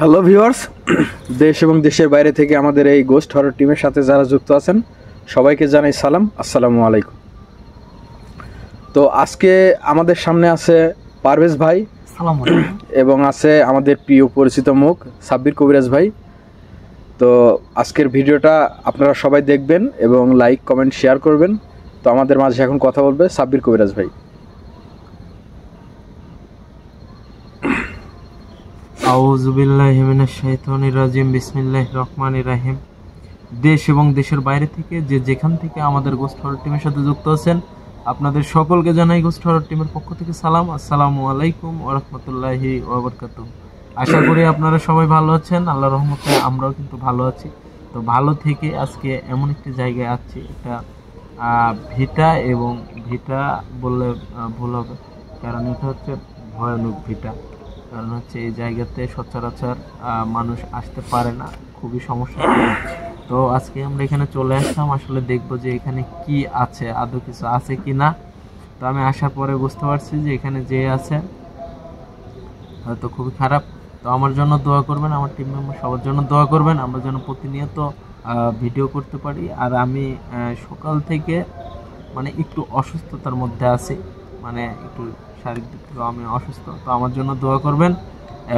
Hello viewers, দেশ এবং দেশের বাইরে থেকে আমাদের এই গোস্ট হরর টিমের সাথে যারা যুক্ত আছেন সবাইকে জানাই সালাম, আসসালামু আলাইকুম। তো আজকে আমাদের সামনে আছে পারভেজ ভাই এবং আছে আমাদের প্রিয় পরিচিত মুখ সাব্বির কবিরাজ ভাই। তো আজকের ভিডিওটা আপনারা সবাই দেখবেন এবং লাইক কমেন্ট শেয়ার করবেন। তো আমাদের মাঝে এখন কথা বলবে সাব্বির কবিরাজ ভাই। আউযু বিল্লাহি মিনাশ শাইতানির রাজিম। বিসমিল্লাহির রহমানির রহিম। দেশ এবং দেশের বাইরে থেকে যে যেখান থেকে আমাদের গোস্ট হরর টিমের সাথে যুক্ত আছেন আপনাদের সকলকে জানাই গোস্ট হরর টিমের পক্ষ থেকে সালাম, আসসালামু আলাইকুম ওয়া রাহমাতুল্লাহি ওয়া বারাকাতুহু। আশা করি আপনারা সবাই ভালো আছেন, আল্লাহর রহমতে আমরাও কিন্তু ভালো আছি। তো ভালো থেকে আজকে এমন একটি জায়গায় আছি, এটা ভিটা, এবং ভিটা বললে ভুল হবে, কারণ এটা হচ্ছে ভয়ানক ভিটা। কারণ হচ্ছে এই জায়গাতে সচরাচর মানুষ আসতে পারে না, খুবই সমস্যা। তো আজকে আমরা এখানে চলে আসলাম, আসলে দেখবো যে এখানে কি আছে, আদৌ কিছু আছে কি না। তো আমি আসার পরে বুঝতে পারছি যে এখানে যে আছে হয়তো খুবই খারাপ। তো আমার জন্য দোয়া করবেন, আমার টিম মেম্বার সবার জন্য দোয়া করবেন, আমরা যেন প্রতিনিয়ত ভিডিও করতে পারি। আর আমি সকাল থেকে মানে একটু অসুস্থতার মধ্যে আছি, মানে একটু শারীরিক দিক থেকে আমি অসুস্থ। তো আমার জন্য দোয়া করবেন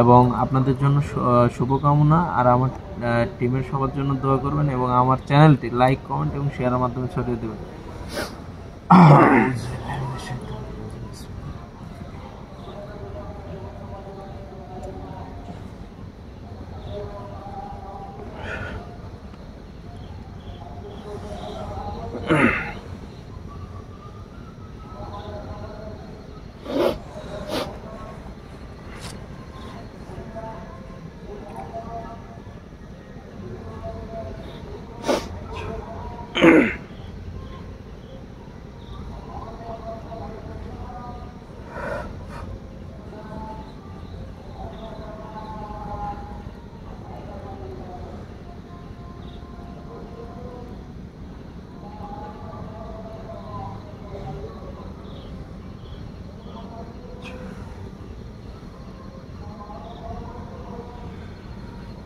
এবং আপনাদের জন্য শুভকামনা। আর আমার টিমের সবার জন্য দোয়া করবেন এবং আমার চ্যানেলটি লাইক কমেন্ট এবং শেয়ারের মাধ্যমে ছড়িয়ে দেবেন।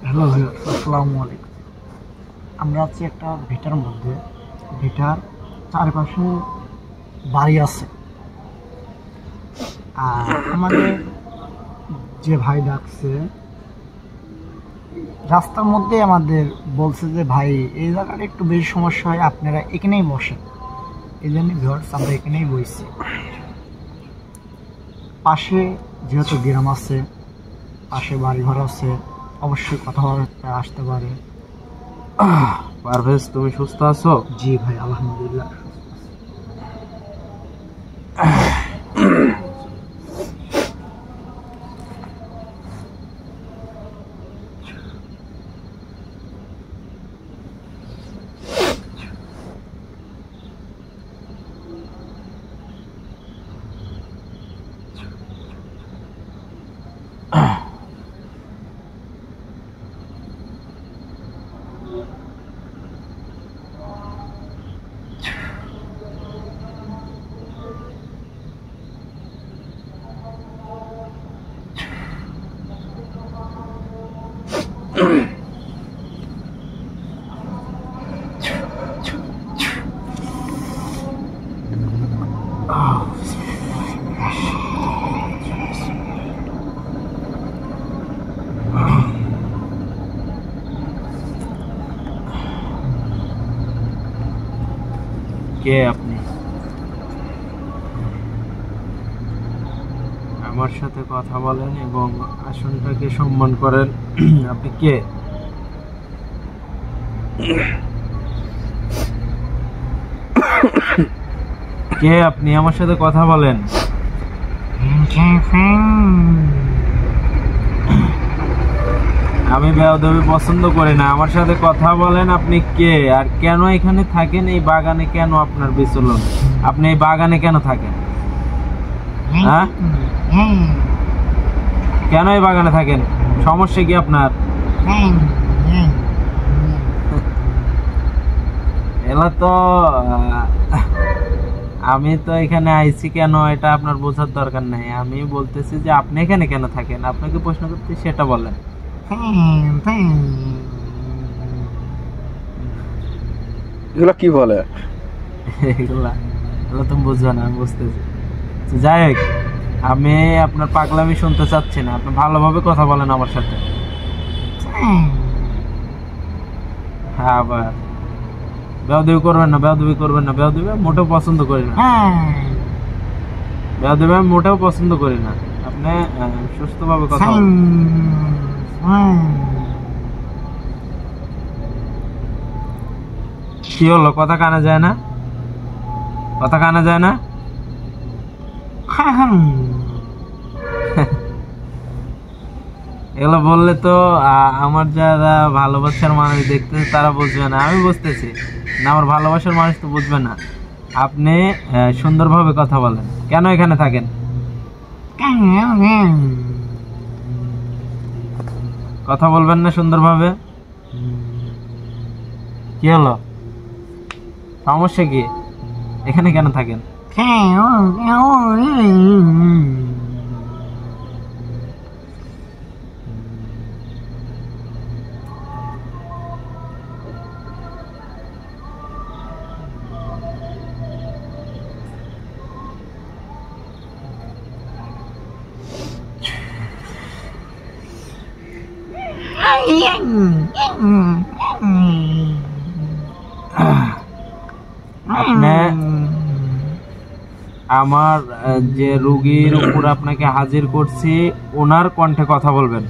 হ্যালো আসসালামু আলাইকুম। আমরা আছি একটা ভিটার মধ্যে, ভিটার চারপাশে বাড়ি আছে। আর আমাদের যে ভাই ডাকছে রাস্তার মধ্যে আমাদের বলছে যে ভাই এই জায়গাটা একটু বেশি সমস্যা হয়, আপনারা এখানেই বসেন। এই জন্য ভিউয়ার্স আমরা এখানেই বসছি। পাশে যেহেতু গ্রাম আছে, পাশে বাড়িঘর আছে, অবশ্যই কথাবার্তা আসতে পারে। পারভেজ, তুমি সুস্থ আছো? জি ভাই, আলহামদুলিল্লাহ। কে আপনি? আমার সাথে কথা বলেন এবং আসনটাকে সম্মান করেন। আপনি কে? কে আপনি? আমার সাথে কথা বলেন। আমি বেয়াদবি পছন্দ করি না, আমার সাথে কথা বলেন। আপনি কে আর কেন এখানে থাকেন? এই বাগানে কেন আপনার বিচলন? আপনি এই বাগানে কেন থাকেন? হ্যাঁ, কেন এই বাগানে থাকেন? সমস্যা কি আপনার? এলা তো আমি তো এখানে আইছি কেন এটা আপনার বোঝার দরকার নাই। আমি বলতেছি যে আপনি এখানে কেন থাকেন, আপনাকে প্রশ্ন করতে সেটা বলেন। এগুলো কি বলে? এগুলা এগুলো তুমি বুঝবে না, আমি বুঝতেছি। তো যাই হোক, আমি আপনার পাগলামি শুনতে চাচ্ছি না, আপনি ভালোভাবে কথা বলেন আমার সাথে। হ্যাঁ, আবার বেয়াদবি করবেন না, বেয়াদবি করবেন না, বেয়াদবি আমি মোটেও পছন্দ করি না, বেয়াদবি আমি মোটেও পছন্দ করি না। আপনি সুস্থভাবে কথা বলেন। কি হলো, কথা কানে যায় না? কথা কানে যায় না? এগুলো বললে তো আমার যারা ভালোবাসার মানুষ দেখতেছে তারা বুঝবে না, আমি বুঝতেছি না, আমার ভালোবাসার মানুষ তো বুঝবে না। আপনি সুন্দরভাবে কথা বলেন। কেন এখানে থাকেন? কথা বলবেন না সুন্দরভাবে? কি হলো, সমস্যা কি? এখানে কেন থাকেন? আপনি আমার যে রোগীর উপর আপনাকে হাজির করছি ওনার কণ্ঠে কথা বলবেন,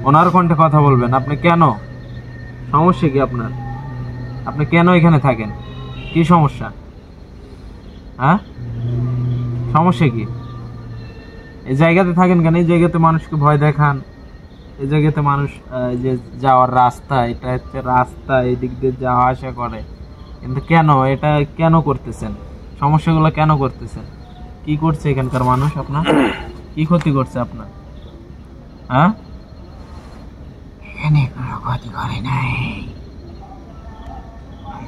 ওনার কণ্ঠে কথা বলবেন। আপনি কেন, সমস্যা কি আপনার? আপনি কেন এখানে থাকেন? কি সমস্যা? হ্যাঁ, সমস্যা কি? এই জায়গাতে থাকেন কেন? এই জায়গাতে মানুষকে ভয় দেখান, এই জায়গাতে মানুষ যে যাওয়ার রাস্তা, এটা হচ্ছে রাস্তা, এই দিক দিয়ে যাওয়া আসা করে, কিন্তু কেন এটা কেন করতেছেন? সমস্যাগুলো কেন করতেছেন? কি করছে এখানকার মানুষ আপনার? কি ক্ষতি করছে আপনার? হ্যাঁ, এখানে কোনো ক্ষতি করে নাই,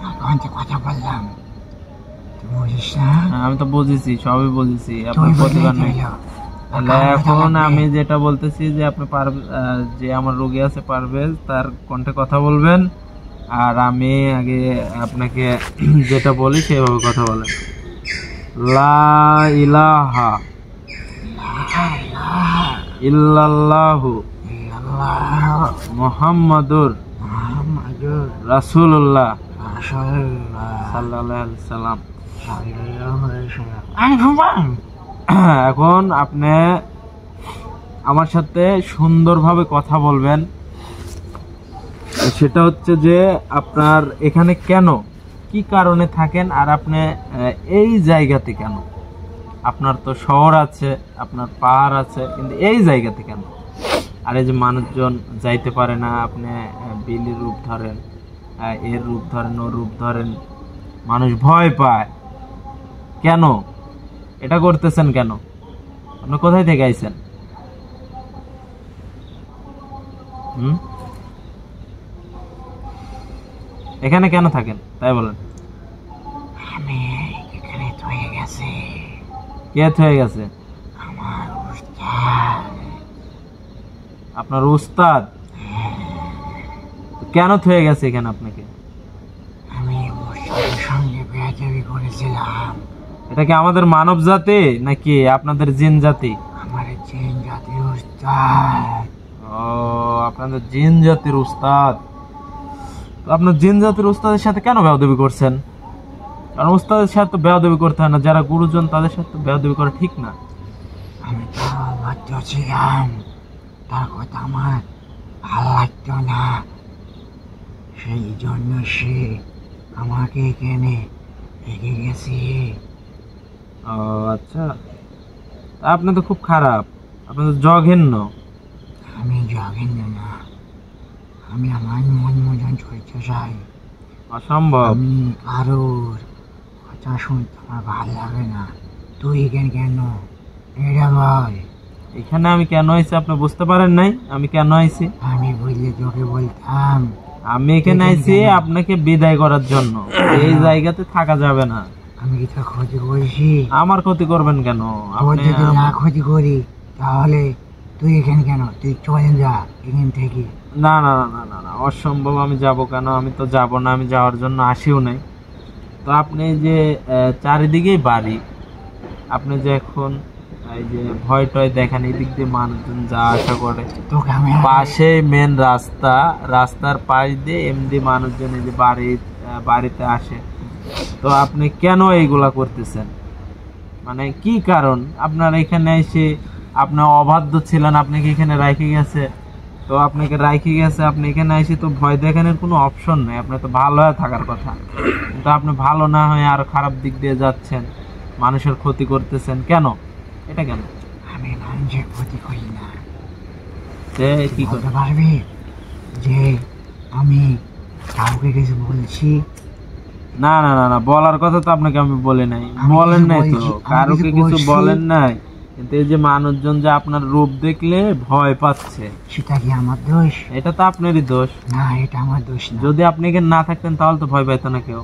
আমরা কথা বললাম, তুমি বুঝিস না? আমি তো বুঝেছি, সবই বুঝেছি, আপনার প্রতিকার নেই। তাহলে এখন আমি যেটা বলতেছি যে আপনি যে আমার রোগী আছে পারভেজ, তার কণ্ঠে কথা বলবেন, আর আমি আগে আপনাকে যেটা বলি সেভাবে কথা বলেন। লা ইলাহা ইল্লাল্লাহু মুহাম্মাদুর রাসূলুল্লাহ সাল্লাল্লাহু আলাইহি সাল্লাম। এখন আপনি আমার সাথে সুন্দরভাবে কথা বলবেন। সেটা হচ্ছে যে আপনার এখানে কেন, কি কারণে থাকেন, আর আপনি এই জায়গাতে কেন? আপনার তো শহর আছে, আপনার পাহাড় আছে, কিন্তু এই জায়গাতে কেন? আর এই যে মানুষজন যাইতে পারে না, আপনি বিলির রূপ ধরেন, এর রূপ ধরেন, ওর রূপ ধরেন, মানুষ ভয় পায় কেন? এটা করতেছেন কেন? আপনি কোথায় থেকে আইছেন? এখানে কেন থাকেন তাই বলেন? আমি এখানে থয়ে গেছে। কে থয়ে গেছে? আমার উস্তাদ। আপনার উস্তাদ? কেন থয়ে গেছে এখানে আপনাকে? আমি উস্তাদের সঙ্গে বেয়াদবি করেছিলাম। এটা কি আমাদের মানব জাতি নাকি আপনাদের জিন জাতি? আমার জিন জাতির উস্তাদ। ও, আপনাদের জিন জাতির উস্তাদ। তো আপনার জিন জাতির উস্তাদের সাথে কেন বেয়াদবি করছেন? কারণ উস্তাদের সাথে বেয়াদবি করতে হয় না, যারা গুরুজন তাদের সাথে বেয়াদবি করা ঠিক না। আমি তো বাধ্য ছিলাম, তার কথা আমার ভালো লাগতো না, সেই জন্য সে আমাকে এখানে রেখে গেছে। ও আচ্ছা, আপনি তো খুব খারাপ, আপনি তো জঘন্য। আমি জঘন্য না, আমি আমার মন মতন চলতে চাই। অসম্ভব। আমি কারোর কথা শুনতে আমার ভালো লাগে না। তুই এখানে কেন? এটা বল। এখানে আমি কেন আইছি আপনি বুঝতে পারেন নাই? আমি কেন আইছি? আমি বুঝলে তোকে বলতাম। আমি এখানে আইছি আপনাকে বিদায় করার জন্য। এই জায়গাতে থাকা যাবে না। আমি কি তোর ক্ষতি করেছি? আমার ক্ষতি করবেন কেন? যদি না ক্ষতি করি তাহলে তুই এখানে কেন? তুই চলে যা এখান থেকে। না না না না না না, অসম্ভব। আমি যাব কেন? আমি তো যাব না, আমি যাওয়ার জন্য আসিও নাই। তো আপনি যে চারিদিকেই বাড়ি, আপনি যে এখন এই যে ভয় টয় দেখেন, এদিক দিয়ে মানুষজন যা আসা করে, তোকে আমি পাশে মেন রাস্তা, রাস্তার পাশ দিয়ে এমনি মানুষজন এই যে বাড়িতে আসে। তো আপনি কেন এইগুলা করতেছেন? মানে কি কারণ? আপনার এখানে এসে আপনি অবাধ্য ছিলেন, আপনাকে এখানে রাখে গেছে, তো আপনাকে রাখে গেছে, আপনি এখানে এসে তো ভয় দেখানোর কোনো অপশন নেই। আপনার তো ভালো হয়ে থাকার কথা, কিন্তু আপনি ভালো না হয়ে আরো খারাপ দিক দিয়ে যাচ্ছেন, মানুষের ক্ষতি করতেছেন। কেন? এটা কেন? আমি মানুষের ক্ষতি করি না। সে কি করে? বলতে পারবি যে আমি কাউকে কিছু বলছি? না না না না, বলার কথা তো আপনাকে আমি বলি নাই, আমি বলেন কিছু নাই তো, বলছি, আমি কারোকে কিছু কিছু বলছি। বলেন নাই, কিন্তু এই যে মানুষজন যে আপনার রূপ দেখলে ভয় পাচ্ছে, সেটা কি আমার দোষ? এটা তো আপনারই দোষ। না, এটা আমার দোষ না। যদি আপনি এখানে না থাকতেন তাহলে তো ভয় পাইতো না কেউ।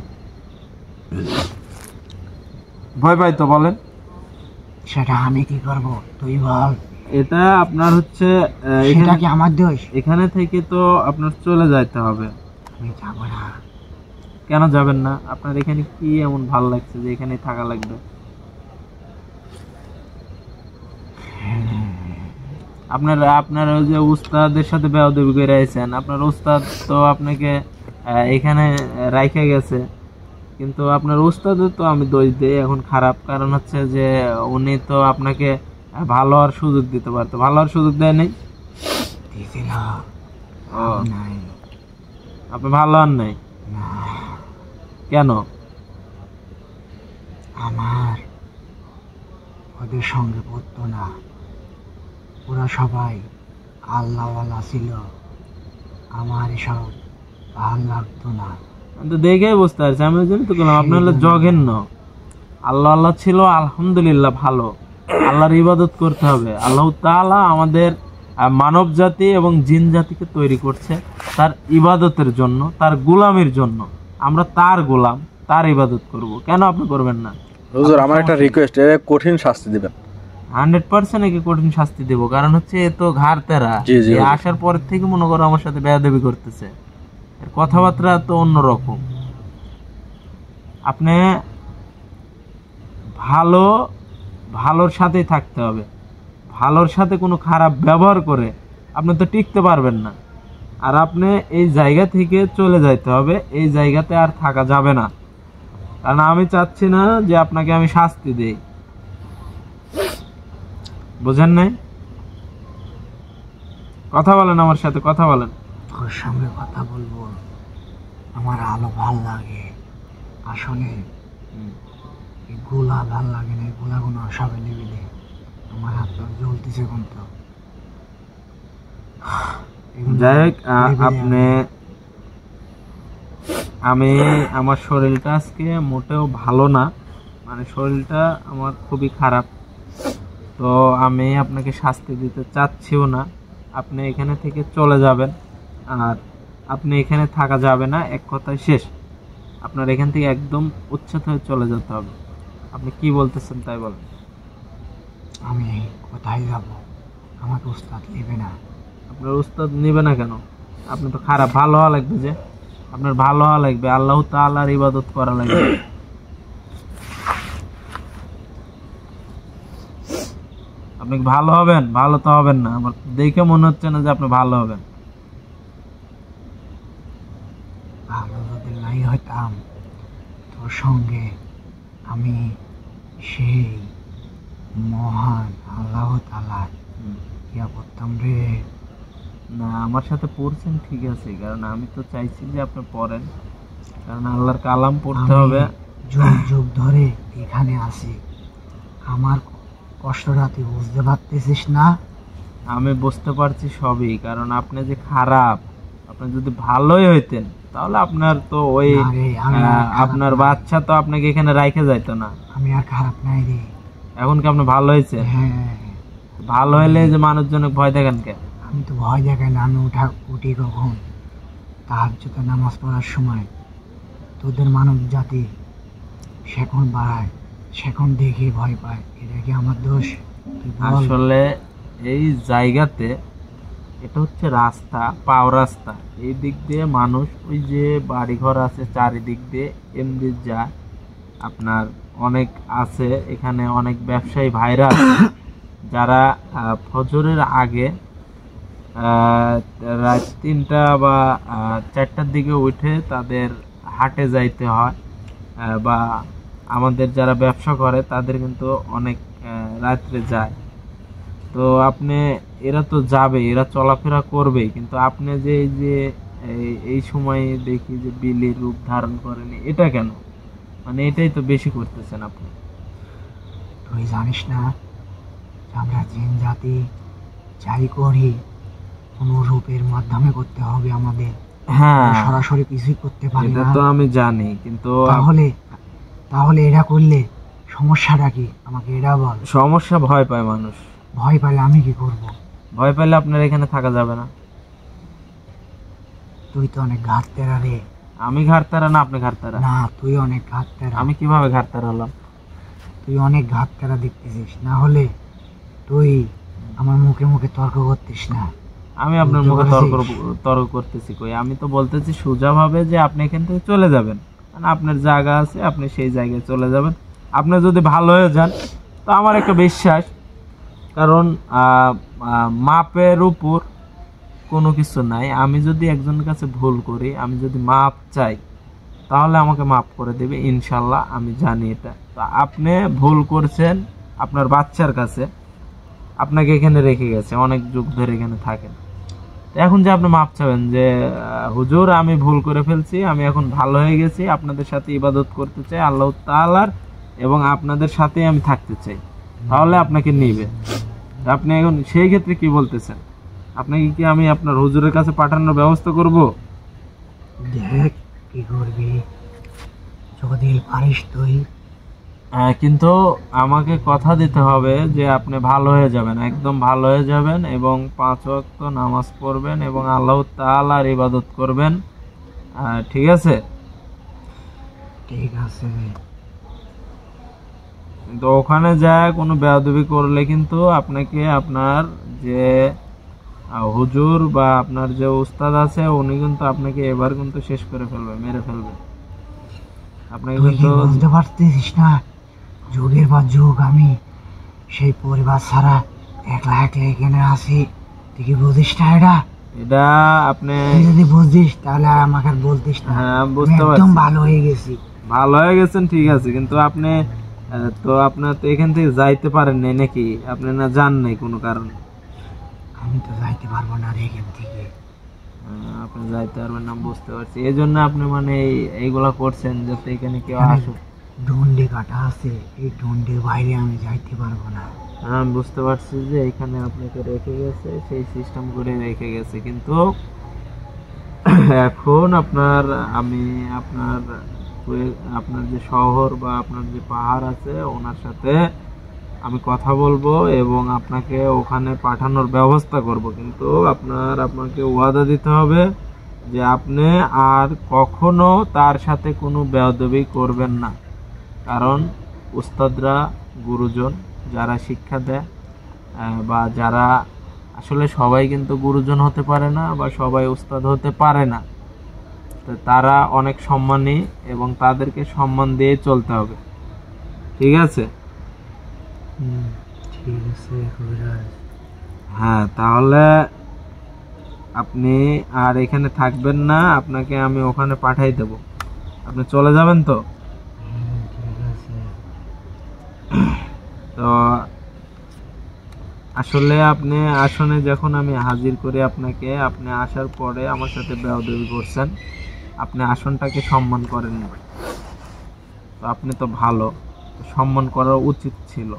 ভয় পাইতো? বলেন। সেটা আমি কি করব তুই বল। এটা আপনার হচ্ছে সেটা কি আমার দোষ? এখানে থেকে তো আপনার চলে যাইতে হবে। আমি যাবো না। কেন যাবেন না? আপনার এখানে কি এমন ভালো লাগছে যে এখানে থাকা লাগবে? আপনার আপনার ওই যে উস্তাদের সাথে বেয়াদবি করে আইছেন, আপনার উস্তাদ তো আপনাকে এখানে রাইখে গেছে, কিন্তু আপনার উস্তাদের তো আমি দোষ দিই এখন খারাপ। কারণ হচ্ছে যে উনি তো আপনাকে ভালো আর সুযোগ দিতে পারতো, ভালো আর সুযোগ দেয় নাই। দিছিল। ও, নাই। আপনি ভালো আর নাই না, কেন? আমার ওদের সঙ্গে পড়তো না। ওরা সবাই আল্লাহওয়ালা ছিল, আমার এসব ভাল লাগতো না। আমি তো দেখেই বুঝতে পারছি, আমি ওই জন্য তো বললাম আপনি হলো জঘন্য। আল্লাহ আল্লাহ ছিল, আলহামদুলিল্লাহ ভালো। আল্লাহর ইবাদত করতে হবে। আল্লাহ তাআলা আমাদের মানব জাতি এবং জিন জাতিকে তৈরি করছে তার ইবাদতের জন্য, তার গোলামির জন্য। আমরা তার গোলাম, তার ইবাদত করব। কেন আপনি করবেন না? হুজুর আমার একটা রিকোয়েস্ট, এর কঠিন শাস্তি দিবেন। 100% একে কঠিন শাস্তি দেব। কারণ হচ্ছে এ তো ঘাড় তেরা, জি, জি, এ হুজুর। আসার পর থেকে মনে করো আমার সাথে বেয়াদবি করতেছে, এর কথাবার্তা তো অন্যরকম। আপনি ভালো, ভালোর সাথেই থাকতে হবে। ভালোর সাথে কোনো খারাপ ব্যবহার করে আপনি তো টিকতে পারবেন না। আর আপনি এই জায়গা থেকে চলে যাইতে হবে, এই জায়গাতে আর থাকা যাবে না। কারণ আমি চাচ্ছি না যে আপনাকে আমি শাস্তি দেই, বুঝেন নাই? কথা বলেন, আমার সাথে কথা বলেন। তোর সঙ্গে কথা বলবো আমার আলো ভাল লাগে। আসলে এই গোলা ভাল লাগে না, এই গোলাগুলো সবাই লেবেলে আমার হাত পা জ্বলতেছে কিন্তু। যাই হোক, আমি আমার শরীরটা আজকে মোটেও ভালো না, মানে শরীরটা আমার খুবই খারাপ। তো আমি আপনাকে শাস্তি দিতে চাচ্ছিও না। আপনি এখানে থেকে চলে যাবেন, আর আপনি এখানে থাকা যাবে না, এক কথায় শেষ। আপনার এখান থেকে একদম উচ্ছেদ হয়ে চলে যেতে হবে। আপনি কি বলতেছেন তাই বলেন। আমি কোথায় যাব? আমার উস্তাদ নেবে না। আপনার উস্তাদ নিবে না কেন? আপনি তো খারাপ, ভালো হওয়া লাগবে যে, আপনার ভালো হওয়া লাগবে, আল্লাহ তাআলার ইবাদত করা লাগবে। আপনি কি ভালো হবেন? ভালো তো হবেন না, আমার দেখে মনে হচ্ছে না যে আপনি ভালো হবেন। ভালো যদি নাই হইতাম তোর সঙ্গে আমি সেই মহান আল্লাহ তাআলার ইয়া করতাম রে। না, আমার সাথে পড়ছেন ঠিক আছে, কারণ আমি তো চাইছি যে আপনি পড়েন, কারণ আল্লাহর কালাম পড়তে আমি হবে। যুগ যুগ ধরে এখানে আছি, আমার কষ্টটা তুই বুঝতে পারতেছিস না? আমি বুঝতে পারছি সবই, কারণ আপনি যে খারাপ, আপনি যদি ভালোই হইতেন তাহলে আপনার তো ওই না রে, আমি আর খারাপ আপনার না। বাচ্চা তো আপনাকে এখানে রাইখে যাইতো না। আমি আর খারাপ নাই রে। এখন কি আপনি ভালো হয়েছে? হ্যাঁ, ভালো হইলে যে মানুষজন ভয় দেখেন কে? আমি তো ভয় দেখাই না। আমি উঠি কখন তাহাজ্জুদের নামাজ পড়ার সময়। তোদের মানব জাতি সেখন বাড়ায়, সেখন দেখে ভয় পায়। এটা কি আমার দোষ? তুই বল। আসলে এই জায়গাতে এটা হচ্ছে রাস্তা, পাও রাস্তা। এই দিক দিয়ে মানুষ ওই যে বাড়িঘর আছে চারিদিক দিয়ে এমনি যায়। আপনার অনেক আছে এখানে, অনেক ব্যবসায়ী ভাইরা আছে যারা ফজরের আগে রাত 3টা বা 4টার দিকে উঠে তাদের হাটে যাইতে হয়, বা আমাদের যারা ব্যবসা করে তাদের কিন্তু অনেক রাত্রে যায়। তো আপনি, এরা তো যাবে, এরা চলাফেরা করবেই, কিন্তু আপনি যে এই যে এই সময় দেখি যে বিলির রূপ ধারণ করেন, এটা কেন? মানে এটাই তো বেশি করতেছেন আপনি। তুই জানিস না যে আমরা জিন জাতি যাই করি কোনো রূপের মাধ্যমে করতে হবে আমাদের, হ্যাঁ, সরাসরি কিছুই করতে পারি এটা না। তো আমি জানি, কিন্তু তাহলে এটা করলে সমস্যাটা কি আমাকে এটা বল। সমস্যা ভয় পায় মানুষ। ভয় পেলে আমি কি করব? ভয় পেলে আপনার এখানে থাকা যাবে না। তুই তো অনেক ঘাট তেরা রে। আমি ঘাটতারা না, আপনি ঘাটতারা? না, তুই অনেক ঘাট তেরা। আমি কিভাবে ঘাটতারা হলাম? তুই অনেক ঘাট তেরা দেখতেছিস, না হলে তুই আমার মুখে মুখে তর্ক করতিস না। আমি আপনার মুখে তর্ক করতেছি কই? আমি তো বলতেছি সোজা ভাবে যে আপনি এখান থেকে চলে যাবেন, মানে আপনার জায়গা আছে, আপনি সেই জায়গায় চলে যাবেন। আপনি যদি ভালো হয়ে যান তো আমার একটা বিশ্বাস, কারণ মাপের উপর কোনো কিছু নাই। আমি যদি একজনের কাছে ভুল করি, আমি যদি মাপ চাই, তাহলে আমাকে মাফ করে দেবে ইনশাল্লাহ, আমি জানি এটা। তো আপনি ভুল করছেন আপনার বাচ্চার কাছে, আপনাকে এখানে রেখে গেছে, অনেক যুগ ধরে এখানে থাকেন। এখন যে আপনি মাপ চাবেন যে হুজুর আমি ভুল করে ফেলছি, আমি এখন ভালো হয়ে গেছি, আপনাদের সাথে ইবাদত করতে চাই আল্লাহ তাআলার, এবং আপনাদের সাথে আমি থাকতে চাই, তাহলে আপনাকে নিবে। আপনি এখন সেই ক্ষেত্রে কি বলতেছেন? আপনাকে কি আমি আপনার হুজুরের কাছে পাঠানোর ব্যবস্থা করব? দেখ কি করবি, যদি পারিস তুই। কিন্তু আমাকে কথা দিতে হবে যে আপনি ভালো হয়ে যাবেন, একদম ভালো হয়ে যাবেন, এবং 5 ওয়াক্ত নামাজ পড়বেন এবং আল্লাহ তাআলার ইবাদত করবেন। ঠিক আছে? ঠিক আছে। কিন্তু ওখানে যায় কোনো বেয়াদবি করলে কিন্তু আপনাকে আপনার যে হুজুর বা আপনার যে উস্তাদ আছে উনি কিন্তু আপনাকে এবার কিন্তু শেষ করে ফেলবে, মেরে ফেলবে আপনাকে। তুই কি কিন্তু বুঝতে পারতেছিস না, যুগের পর যুগ আমি সেই পরিবার ছাড়া একলা একলা এখানে আছি। তুই কি বুঝিস না এটা? এটা আপনি তুই যদি বুঝিস তাহলে আর আমাকে আর বলতিস না। হ্যাঁ, আমি বুঝতে একদম পারছি। ভালো হয়ে গেছি। ভালো হয়ে গেছেন, ঠিক আছে, কিন্তু আপনি তো আপনার তো এখান থেকে যাইতে পারেন নাই নাকি? আপনি না যান নাই কোনো কারণে? আমি তো যাইতে পারবো না রে এখান থেকে। আপনি যাইতে পারবেন না, বুঝতে পারছি। এই জন্য আপনি মানে এইগুলা করছেন যাতে এখানে কেউ আসুক। ডন্ডে কাটা আছে, এই ডন্ডের বাইরে আমি যাইতে পারবো না। আমি বুঝতে পারছি যে এখানে আপনাকে রেখে গেছে, সেই সিস্টেম করে রেখে গেছে, কিন্তু এখন আমি আপনার যে শহর বা আপনার যে পাহাড় আছে ওনার সাথে আমি কথা বলবো এবং আপনাকে ওখানে পাঠানোর ব্যবস্থা করব, কিন্তু আপনাকে ওয়াদা দিতে হবে যে আপনি আর কখনো তার সাথে কোনো বেয়াদবি করবেন না। কারণ উস্তাদরা, গুরুজন যারা শিক্ষা দেয়, বা যারা আসলে সবাই কিন্তু গুরুজন হতে পারে না বা সবাই উস্তাদ হতে পারে না, তো তারা অনেক সম্মানী এবং তাদেরকে সম্মান দিয়ে চলতে হবে। ঠিক আছে? ঠিক আছে কবিরাজ। হ্যাঁ, তাহলে আপনি আর এখানে থাকবেন না, আপনাকে আমি ওখানে পাঠাই দেব। আপনি চলে যাবেন তো? ঠিক আছে। তো আসলে আপনি আসনে যখন আমি হাজির করি আপনাকে, আপনি আসার পরে আমার সাথে বেয়াদবি করছেন, আপনি আসনটাকে সম্মান করেন না। তো আপনি তো ভালো, সম্মান করা উচিত ছিল,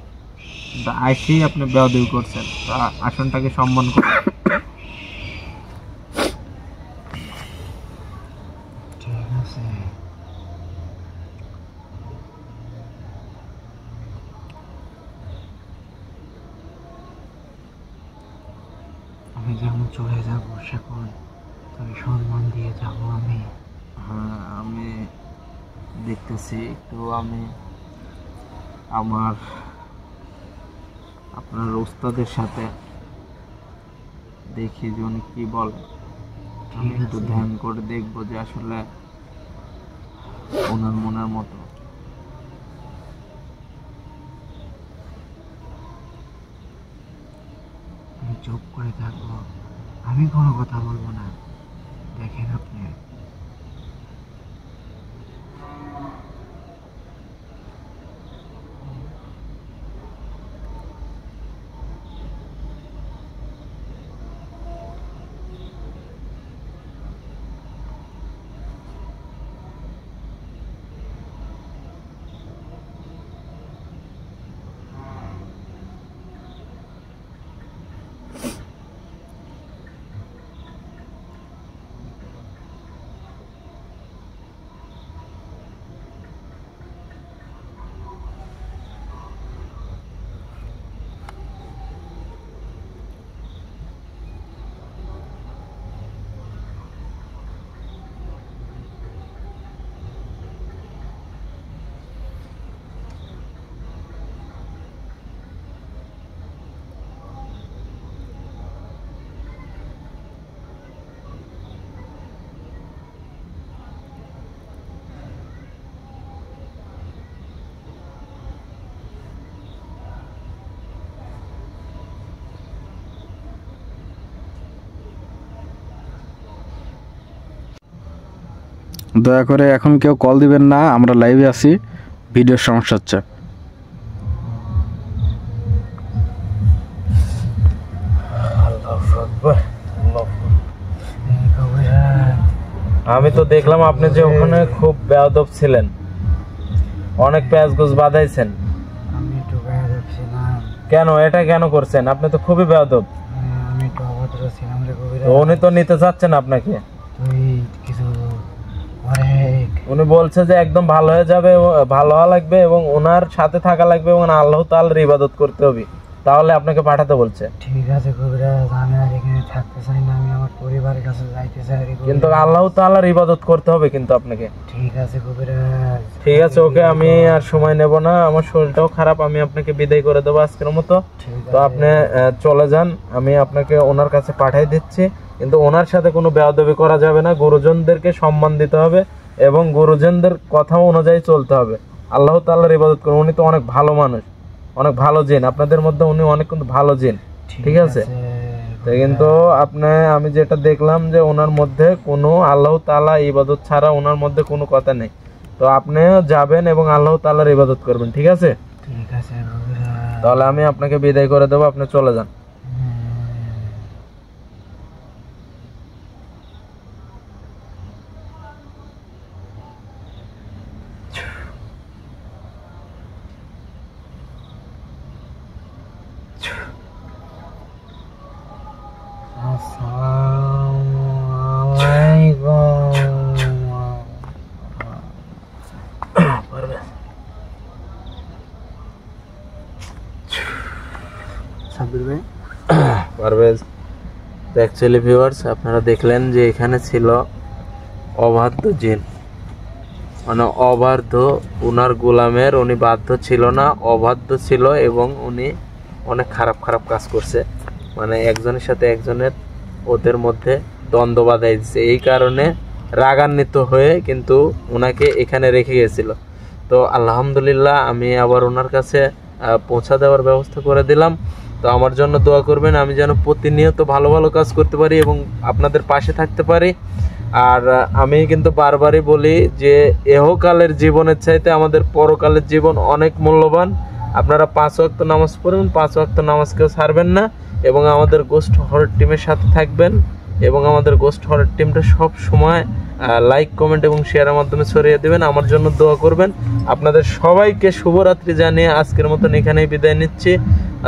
কিন্তু আইসেই আপনি বেয়াদবি করছেন। তো আসনটাকে সম্মান করেন। ঠিক আছে। আমি যখন চলে যাব সেখন তোকে সম্মান দিয়ে যাব আমি। হ্যাঁ, আমি দেখতেছি একটু, আমি আপনার উস্তাদের সাথে দেখি যে উনি কি বলে। আমি ঠিক একটু আছে। ধ্যান করে দেখবো যে আসলে ওনার মনের মতো। আমি চুপ করে থাকবো, আমি কোনো কথা বলবো না। দেখেন আপনি, দয়া করে এখন কেউ কল দিবেন না, আমরা লাইভে আছি, ভিডিওর সমস্যা হচ্ছে। আমি তো দেখলাম আপনি যে ওখানে খুব বেয়াদব ছিলেন, অনেক প্যাঁচ গোছ বাঁধাইছেন। আমি একটু গায়ে যাচ্ছিলাম, কেন এটা কেন করছেন? আপনি তো খুবই বেয়াদব। আমি একটু অভদ্র ছিলাম রে কবিরা। তো উনি তো নিতে চাচ্ছেন আপনাকে, তুই কিছু অনেক উনি বলছে যে একদম ভালো হয়ে যাবে, ভালো হওয়া লাগবে এবং ওনার সাথে থাকা লাগবে এবং আল্লাহ তাআলার ইবাদত করতে হবে, তাহলে আপনাকে পাঠাতে বলছে। ঠিক আছে কবিরাজ, আমি আর এখানে থাকতে চাই না, আমি আমার পরিবারের কাছে যাইতে চাই রে কিন্তু কবিরাজ। আল্লাহ তাআলার ইবাদত করতে হবে কিন্তু আপনাকে। ঠিক আছে কবিরাজ, ঠিক আছে, ওকে আমি আর সময় নেব না, আমার শরীরটাও খারাপ, আমি আপনাকে বিদায় করে দেবো আজকের মতো। ঠিক তো আছে। আপনি চলে যান, আমি আপনাকে ওনার কাছে পাঠিয়ে দিচ্ছি, কিন্তু ওনার সাথে কোনো বেয়াদবি করা যাবে না, গুরুজনদেরকে সম্মান দিতে হবে এবং গুরুজনদের কথা অনুযায়ী চলতে হবে। আল্লাহ তাআলার ইবাদত করুন, উনি তো অনেক ভালো মানুষ, অনেক ভালো জিন, আপনাদের মধ্যে উনি অনেক কিন্তু ভালো জিন। ঠিক আছে, তো কিন্তু আমি যেটা দেখলাম যে ওনার মধ্যে কোনো আল্লাহ তাআলা ইবাদত ছাড়া ওনার মধ্যে কোনো কথা নেই। তো আপনি যাবেন এবং আল্লাহ তাআলার ইবাদত করবেন। ঠিক আছে, ঠিক আছে কবিরাজ। তাহলে আমি আপনাকে বিদায় করে দেবো, আপনি চলে যান। আসসালামু আলাইকুম। সাব্বির ভাই, পারভেজ, তো অ্যাকচুয়ালি ভিউয়ার্স আপনারা দেখলেন যে এখানে ছিল অবাধ্য জিন, মানে অবাধ্য, উনার গোলামের উনি বাধ্য ছিল না, অবাধ্য ছিল এবং উনি অনেক খারাপ খারাপ কাজ করছে, মানে একজনের সাথে একজনের ওদের মধ্যে দ্বন্দ্ব বাঁধাই দিচ্ছে, এই কারণে রাগান্বিত হয়ে কিন্তু ওনাকে এখানে রেখে গেছিল। তো আলহামদুলিল্লাহ আমি আবার ওনার কাছে পৌঁছা দেওয়ার ব্যবস্থা করে দিলাম। তো আমার জন্য দোয়া করবেন, আমি যেন প্রতিনিয়ত ভালো ভালো কাজ করতে পারি এবং আপনাদের পাশে থাকতে পারি। আর আমি কিন্তু বারবারই বলি যে এহকালের জীবনের চাইতে আমাদের পরকালের জীবন অনেক মূল্যবান। আপনারা 5 ওয়াক্ত নামাজ পড়বেন, 5 ওয়াক্ত নামাজকেও ছাড়বেন না এবং আমাদের গোস্ট হরর টিমের সাথে থাকবেন এবং আমাদের গোস্ট হরর টিমটা সব সময় লাইক, কমেন্ট এবং শেয়ারের মাধ্যমে ছড়িয়ে দেবেন। আমার জন্য দোয়া করবেন। আপনাদের সবাইকে শুভরাত্রি জানিয়ে আজকের মতন এখানেই বিদায় নিচ্ছি।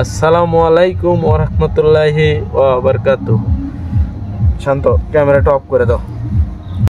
আসসালামু আলাইকুম ওয়া রাহমাতুল্লাহি ওয়া বারাকাতুহু। শান্ত, ক্যামেরাটা অফ করে দাও।